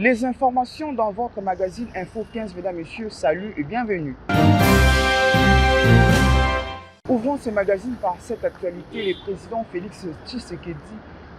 Les informations dans votre magazine Info 15, mesdames, messieurs, salut et bienvenue. Ouvrons ce magazine par cette actualité. Le président Félix Tshisekedi,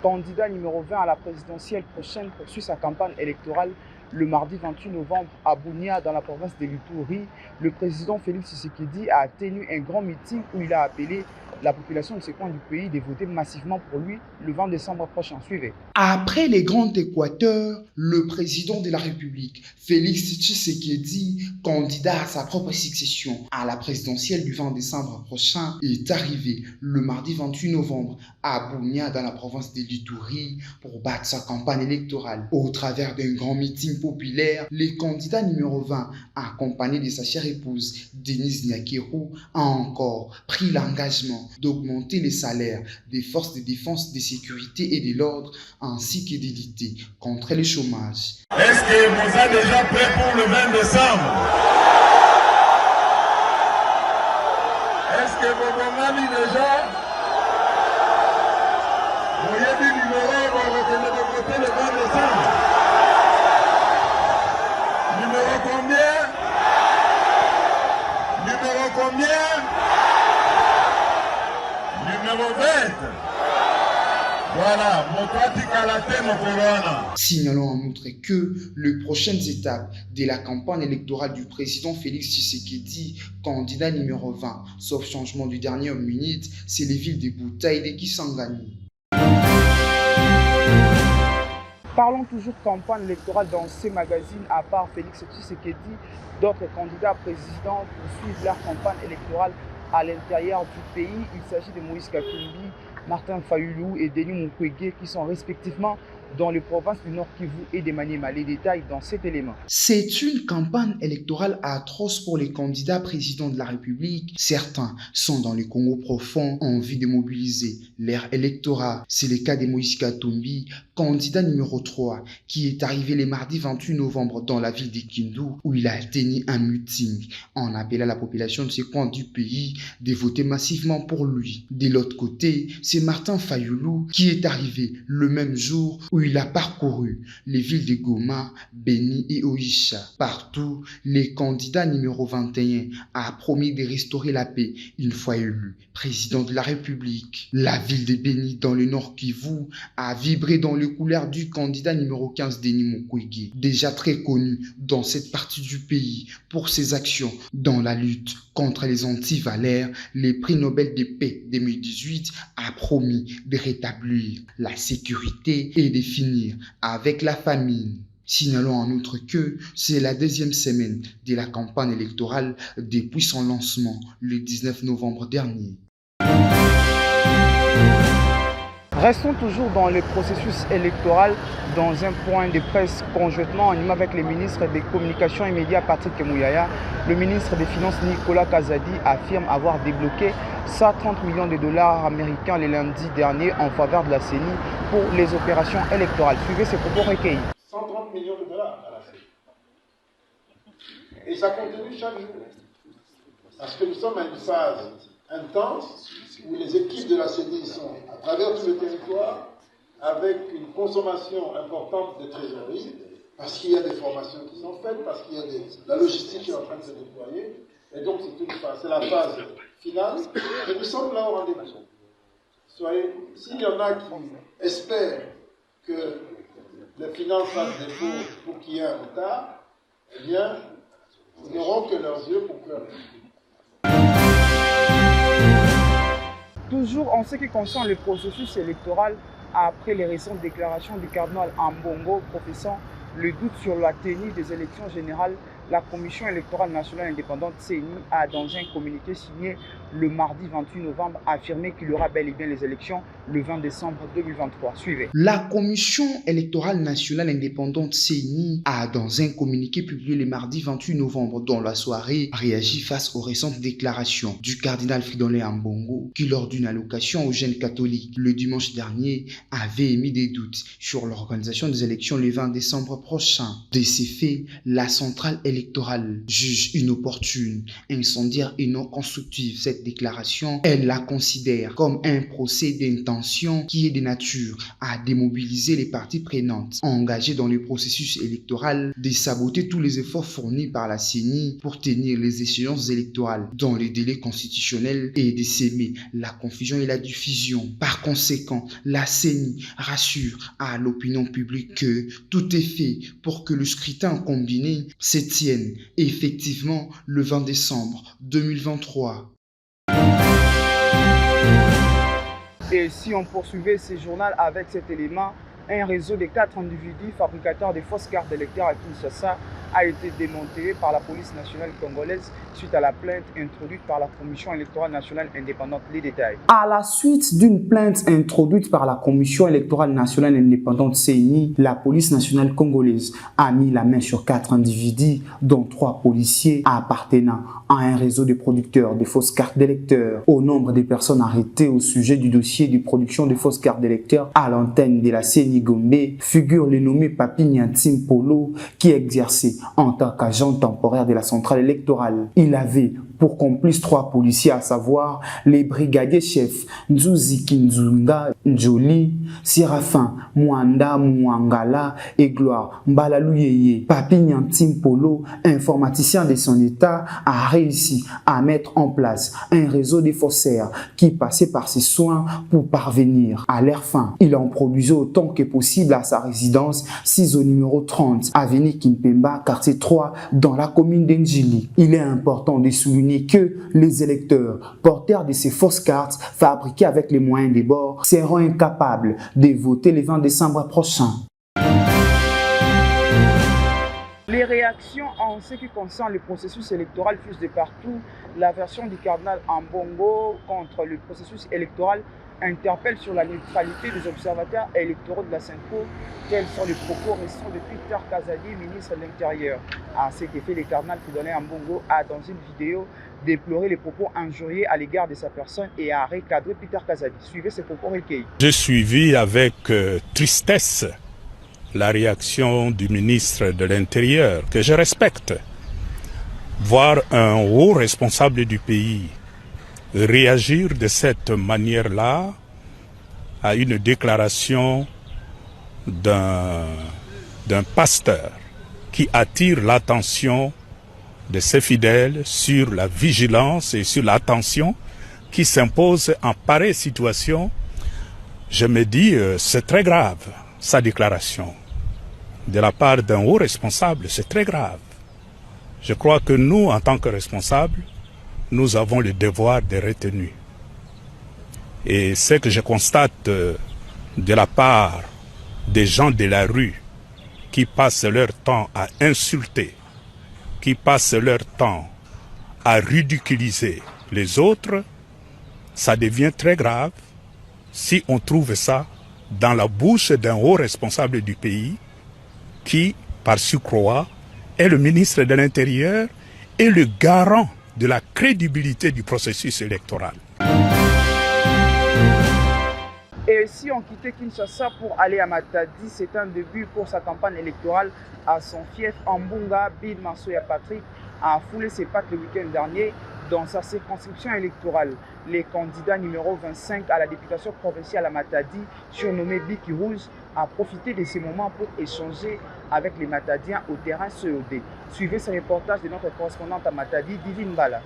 candidat numéro 20 à la présidentielle prochaine, poursuit sa campagne électorale le mardi 28 novembre à Bunia, dans la province de l'Ituri. Le président Félix Tshisekedi a tenu un grand meeting où il a appelé la population de ce coin du pays de voter massivement pour lui le 20 décembre prochain. Suivez. Après les grands équateurs, le président de la République, Félix Tshisekedi, candidat à sa propre succession à la présidentielle du 20 décembre prochain, est arrivé le mardi 28 novembre à Bunia, dans la province de l'Ituri, pour battre sa campagne électorale. Au travers d'un grand meeting populaire, le candidat numéro 20, accompagné de sa chère épouse, Denise Nyakeru, a encore pris l'engagement d'augmenter les salaires des forces de défense, de sécurité et de l'ordre, ainsi que de lutter contre le chômage. Est-ce que vous êtes déjà prêt pour le 20 décembre? Est-ce que vous m'avez déjà? Vous voyez du numéro, vous retenez de côté le 20 décembre. Numéro combien? Numéro combien? Numéro 20. Voilà, signalons en outre que les prochaines étapes de la campagne électorale du président Félix Tshisekedi, candidat numéro 20, sauf changement du dernier minute, c'est les villes de Buta et de Kisangani. Parlons toujours campagne électorale dans ces magazines. À part Félix Tshisekedi, d'autres candidats présidents poursuivent leur campagne électorale à l'intérieur du pays. Il s'agit de Moïse Katumbi, Martin Fayulu et Denis Mukwege qui sont respectivement dans les provinces du Nord Kivu et de Maniema. Les détails dans cet élément. C'est une campagne électorale atroce pour les candidats présidents de la République. Certains sont dans le Congo profond, en vue de mobiliser leur électorat. C'est le cas de Moïse Katumbi, candidat numéro 3, qui est arrivé le mardi 28 novembre dans la ville de Kindu, où il a tenu un meeting en appelant la population de ce coin du pays de voter massivement pour lui. De l'autre côté, c'est Martin Fayulu qui est arrivé le même jour où il a parcouru les villes de Goma, Beni et Oisha. Partout, le candidat numéro 21 a promis de restaurer la paix une fois élu président de la République. La ville de Beni dans le Nord Kivu a vibré dans les couleurs du candidat numéro 15 Denis Mukwege, déjà très connu dans cette partie du pays pour ses actions dans la lutte contre les antivalaires. Le prix Nobel de paix 2018 a promis de rétablir la sécurité et de finir avec la famine. Signalons en outre que c'est la deuxième semaine de la campagne électorale depuis son lancement le 19 novembre dernier. Restons toujours dans le processus électoral. Dans un point de presse conjointement animé avec le ministre des Communications et Médias Patrick Mouyaya, le ministre des Finances Nicolas Kazadi affirme avoir débloqué 130 millions de dollars américains le lundi dernier en faveur de la CENI pour les opérations électorales. Suivez ces propos recueillis. 130 millions de dollars à la CENI. Et ça continue chaque jour. Parce que nous sommes à une phase intense où les équipes de la CENI sont à travers tout le territoire avec une consommation importante de trésorerie, parce qu'il y a des formations qui sont faites, parce qu'il y a la logistique qui est en train de se déployer. Et donc c'est la phase finale. Et nous sommes là au rendez-vous. S'il y en a qui espèrent que les finances fassent défaut pour qu'il y ait un retard, eh bien, nous n'aurons que leurs yeux pour pleurer. Toujours en ce qui concerne le processus électoral, après les récentes déclarations du cardinal Ambongo professant le doute sur la tenue des élections générales, la Commission électorale nationale indépendante CENI a, dans un communiqué signé le mardi 28 novembre, affirmé qu'il y aura bel et bien les élections le 20 décembre 2023. Suivez. La Commission électorale nationale indépendante CENI a, dans un communiqué publié le mardi 28 novembre dans la soirée, réagi face aux récentes déclarations du cardinal Fridolin Ambongo qui, lors d'une allocation aux jeunes catholiques le dimanche dernier, avait émis des doutes sur l'organisation des élections le 20 décembre prochain. De ces faits, la centrale électorale électorale juge inopportune, incendiaire et non constructive cette déclaration. Elle la considère comme un procès d'intention qui est de nature à démobiliser les parties prenantes engagées dans le processus électoral, de saboter tous les efforts fournis par la CENI pour tenir les échéances électorales dans les délais constitutionnels et de s'aimer la confusion et la diffusion. Par conséquent, la CENI rassure à l'opinion publique que tout est fait pour que le scrutin combiné se tienne effectivement le 20 décembre 2023. Et si on poursuivait ce journal avec cet élément, un réseau de 4 individus fabricateurs de fausses cartes d'électeurs à Kinshasa a été démantelé par la police nationale congolaise suite à la plainte introduite par la Commission électorale nationale indépendante. Les détails. À la suite d'une plainte introduite par la Commission électorale nationale indépendante CENI, la police nationale congolaise a mis la main sur 4 individus, dont 3 policiers appartenant à un réseau de producteurs de fausses cartes d'électeurs. Au nombre des personnes arrêtées au sujet du dossier de production de fausses cartes d'électeurs à l'antenne de la CENI Gombe figure le nommé Papi Nyantim Polo qui exerçait en tant qu'agent temporaire de la centrale électorale. Il avait pour complice 3 policiers, à savoir les brigadiers chefs Nzuzi Kinzunga Njoli, Séraphin Mwanda Mwangala et Gloire Mbalaluyeye. Papi Nyantim Polo, informaticien de son état, a réussi à mettre en place un réseau de faussaires qui passait par ses soins pour parvenir à leur fin. Il en produisait autant que possible à sa résidence 6 au numéro 30, avenue Kimpemba, quartier 3, dans la commune d'Njili. Il est important de souligner que les électeurs porteurs de ces fausses cartes fabriquées avec les moyens des bords seront incapables de voter le 20 décembre prochain. Les réactions en ce qui concerne le processus électoral fusent de partout. La version du cardinal Ambongo contre le processus électoral interpelle sur la neutralité des observateurs électoraux de la Synco. Quels sont les propos récents de Peter Kazadi, ministre de l'Intérieur? À cet effet, le cardinal Fridolin Ambongo a, dans une vidéo, déploré les propos injurieux à l'égard de sa personne et a recadré Peter Kazadi. Suivez ces propos recueillis. J'ai suivi avec tristesse la réaction du ministre de l'Intérieur, que je respecte. Voir un haut responsable du pays réagir de cette manière-là à une déclaration d'un pasteur qui attire l'attention de ses fidèles sur la vigilance et sur l'attention qui s'impose en pareille situation, je me dis c'est très grave, sa déclaration. De la part d'un haut responsable, c'est très grave. Je crois que nous, en tant que responsables, nous avons le devoir de retenue. Et ce que je constate de la part des gens de la rue qui passent leur temps à insulter, qui passent leur temps à ridiculiser les autres, ça devient très grave si on trouve ça dans la bouche d'un haut responsable du pays qui, par surcroît, est le ministre de l'Intérieur et le garant de la crédibilité du processus électoral. Et si on quittait Kinshasa pour aller à Matadi, c'est un début pour sa campagne électorale à son fief Ambunga. Bid Massoya Patrick a foulé ses pattes le week-end dernier dans sa circonscription électorale. Le candidat numéro 25 à la députation provinciale à Matadi, surnommé Biki Rouge, a profité de ces moments pour échanger avec les Matadiens au terrain COD. Suivez ce reportage de notre correspondante à Matadi, Divine Bala.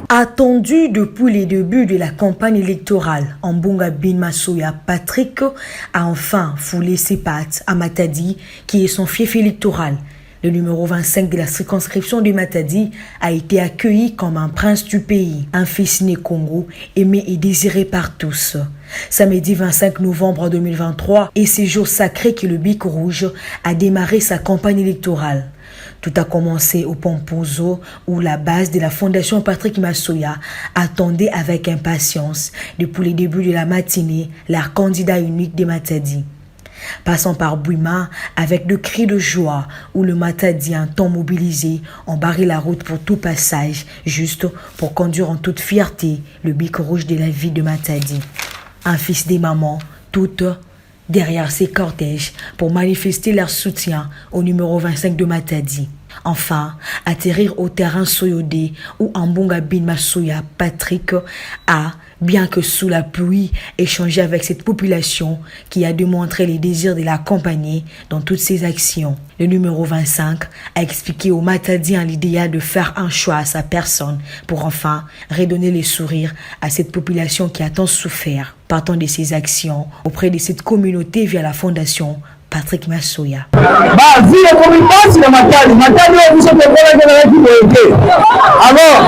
Attendu depuis les débuts de la campagne électorale, Ambunga Bin Massoya Patrick a enfin foulé ses pattes à Matadi, qui est son fief électoral. Le numéro 25 de la circonscription de Matadi a été accueilli comme un prince du pays, un fils né Congo, aimé et désiré par tous. Samedi 25 novembre 2023 est ce jour sacré que le Bic Rouge a démarré sa campagne électorale. Tout a commencé au Pompozo où la base de la fondation Patrick Massoya attendait avec impatience depuis les débuts de la matinée leur candidat unique de Matadi. Passant par Bouima avec de cris de joie où le Matadien tant mobilisé ont barré la route pour tout passage juste pour conduire en toute fierté le Bic Rouge de la ville de Matadi. Un fils des mamans, toutes derrière ces cortèges pour manifester leur soutien au numéro 25 de Matadi. Enfin, atterrir au terrain Soyodé où Ambonga Bin Masuya Patrick a, bien que sous la pluie, échangé avec cette population qui a démontré les désirs de l'accompagner dans toutes ses actions. Le numéro 25 a expliqué au Matadien l'idéal de faire un choix à sa personne pour enfin redonner les sourires à cette population qui a tant souffert. Partant de ses actions auprès de cette communauté via la fondation Patrick Masuya. Vile communauté de Matadi, vous êtes alors,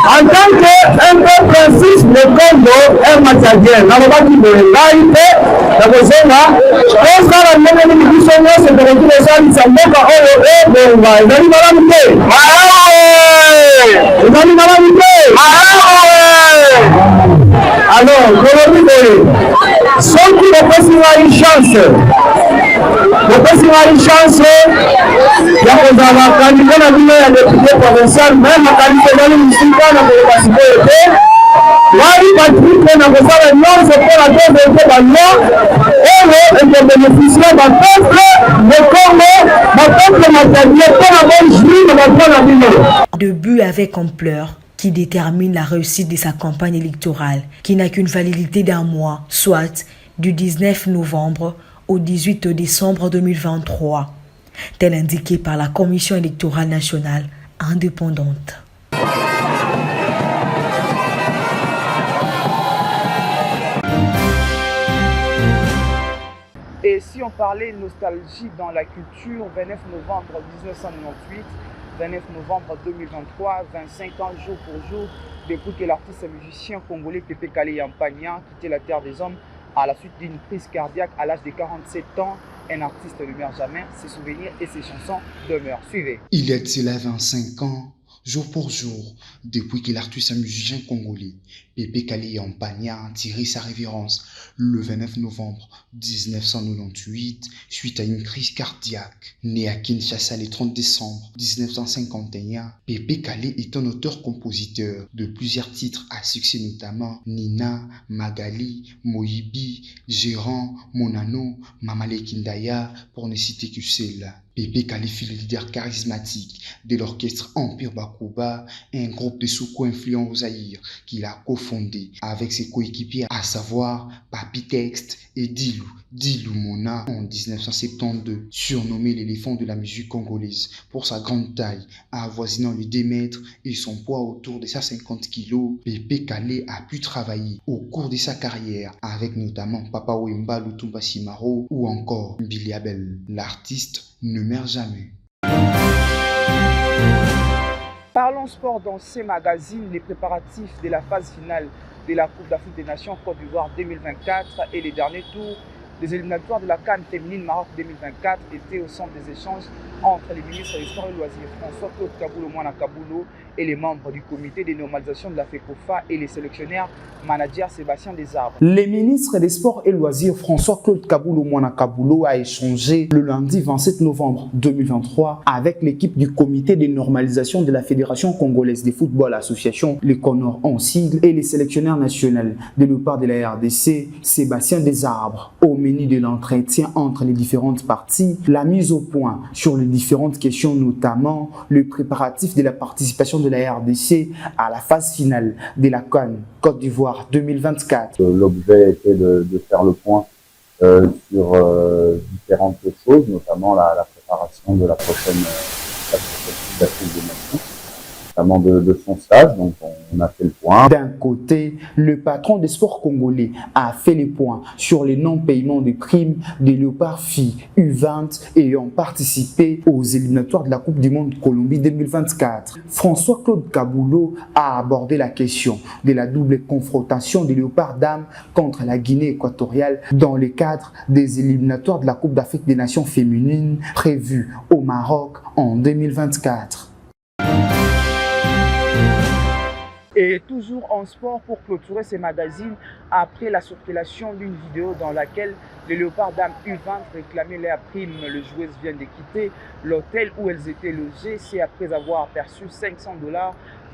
en tant qu'un peu Francis de Congo, un Matadien, n'a pas dit de l'AIP, la Bosona, on sera la même émission, c'est de retrouver ça, il s'en moque à eux, et bon, ils allaient malamité. Ils allaient malamité. Alors, ceux qui ne passent pas une chance, une chance, il y a un candidat à la député provincial, même un candidat dans le municipal, dans le municipalité. Marie Patrick, on a besoin de nous, c'est pour la deuxième fois dans le et de bénéficier d'un peuple de Congo, d'un peuple matériel, pour la bonne jury de notre vie. De but avec ampleur qui détermine la réussite de sa campagne électorale, qui n'a qu'une validité d'un mois, soit du 19 novembre au 18 décembre 2023, tel indiqué par la Commission électorale nationale indépendante. Et si on parlait nostalgie dans la culture, 29 novembre 1998, 29 novembre 2023, 25 ans jour pour jour, depuis que l'artiste et musicien congolais Pépé Kalé Yampagna quittait la terre des hommes à la suite d'une crise cardiaque à l'âge de 47 ans. Un artiste ne meurt jamais, ses souvenirs et ses chansons demeurent. Suivez. Il y a de cela 25 ans, jour pour jour, depuis que l'artiste et musicien congolais Pépé Kalé Yampagna a tiré sa révérence le 29 novembre 1998 suite à une crise cardiaque. Né à Kinshasa le 30 décembre 1951, Pépé Kalé est un auteur-compositeur de plusieurs titres à succès, notamment Nina, Magali, Moïbi, Gérant, Monano, Mamale Kindaya, pour ne citer que celle-là. Pépé Kalé fut le leader charismatique de l'orchestre Empire Bakuba, un groupe de soukous influents au Zaïre qu'il a cofondé avec ses coéquipiers, à savoir Papi Texte et Dilou Mona en 1972. Surnommé l'éléphant de la musique congolaise pour sa grande taille avoisinant les 2 mètres et son poids autour de 150 kg, Pépé Kalé a pu travailler au cours de sa carrière avec notamment Papa Wemba Lutumba Simaro ou encore Billy Abel. L'artiste ne meurt jamais. Parlons sport dans ces magazines, les préparatifs de la phase finale de la Coupe d'Afrique des Nations Côte d'Ivoire 2024 et les derniers tours des éliminatoires de la CAN féminine Maroc 2024 étaient au centre des échanges entre les ministres des Sports et Loisirs François-Claude Kaboulou Mwana Kaboulou et les membres du comité de normalisation de la FECOFA et les sélectionnaires manager Sébastien Desarbres. Les ministres des Sports et Loisirs François-Claude Kaboulou Mwana Kaboulou a échangé le lundi 27 novembre 2023 avec l'équipe du comité de normalisation de la Fédération congolaise de football association, les CONOR en sigle, et les sélectionnaires nationaux de l'OPAR de la RDC, Sébastien Desarbres. Au menu de l'entretien entre les différentes parties, la mise au point sur les différentes questions, notamment le préparatif de la participation de la RDC à la phase finale de la CAN Côte d'Ivoire 2024. L'objet était de faire le point sur différentes choses, notamment la préparation de la prochaine Coupe d'Afrique des Nations, notamment de son stage, donc on a fait le point. D'un côté, le patron des sports congolais a fait le point sur les non-paiements des primes des léopards filles U20 ayant participé aux éliminatoires de la Coupe du Monde Colombie 2024. François-Claude Kaboulou a abordé la question de la double confrontation des léopards dames contre la Guinée équatoriale dans le cadre des éliminatoires de la Coupe d'Afrique des Nations féminines prévues au Maroc en 2024. Et toujours en sport pour clôturer ces magazines, après la circulation d'une vidéo dans laquelle les léopards dames U20 réclamaient leur prime, les joueuses viennent de quitter l'hôtel où elles étaient logées, c'est après avoir perçu $500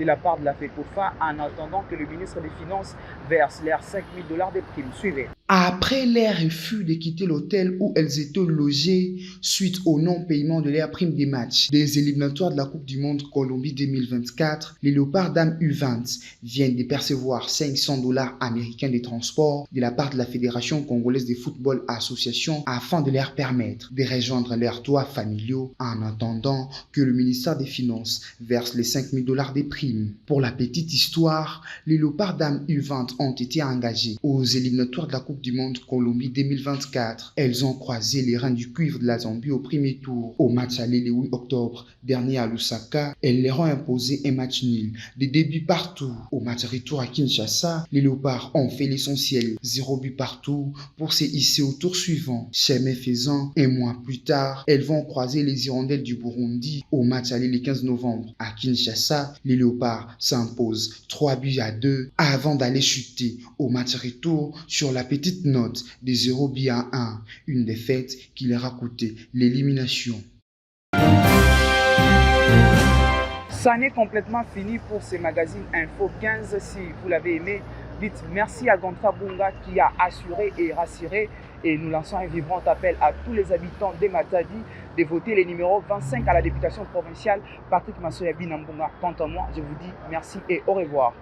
de la part de la FECOFA en attendant que le ministre des Finances verse leurs $5 000 de primes. Suivez. Après leur refus de quitter l'hôtel où elles étaient logées suite au non-paiement de leur prime des matchs des éliminatoires de la Coupe du Monde Colombie 2024, les Léopards Dames U20 viennent de percevoir $500 américains de transport de la part de la Fédération congolaise de football association afin de leur permettre de rejoindre leurs toits familiaux en attendant que le ministère des Finances verse les $5,000 des primes. Pour la petite histoire, les Léopards Dames U20 ont été engagés aux éliminatoires de la Coupe du Monde Colombie 2024. Elles ont croisé les reins du cuivre de la Zambie au premier tour. Au match aller le 8 octobre dernier à Lusaka, elles leur ont imposé un match nul, des débuts partout. Au match retour à Kinshasa, les Léopards ont fait l'essentiel, 0 but partout pour se hisser au tour suivant. Chemin faisant, un mois plus tard, elles vont croiser les Hirondelles du Burundi au match aller le 15 novembre. À Kinshasa, les Léopards s'imposent 3-2 avant d'aller chuter au match retour sur la petite note des 0-1, une défaite qui leur a coûté l'élimination. Ça n'est complètement fini pour ce magazine Info 15. Si vous l'avez aimé, dites merci à Gontra Bunga qui a assuré et rassuré. Et nous lançons un vibrant appel à tous les habitants de Matadi de voter les numéros 25 à la députation provinciale Patrick Massoya Binambunga. Quant à moi, je vous dis merci et au revoir.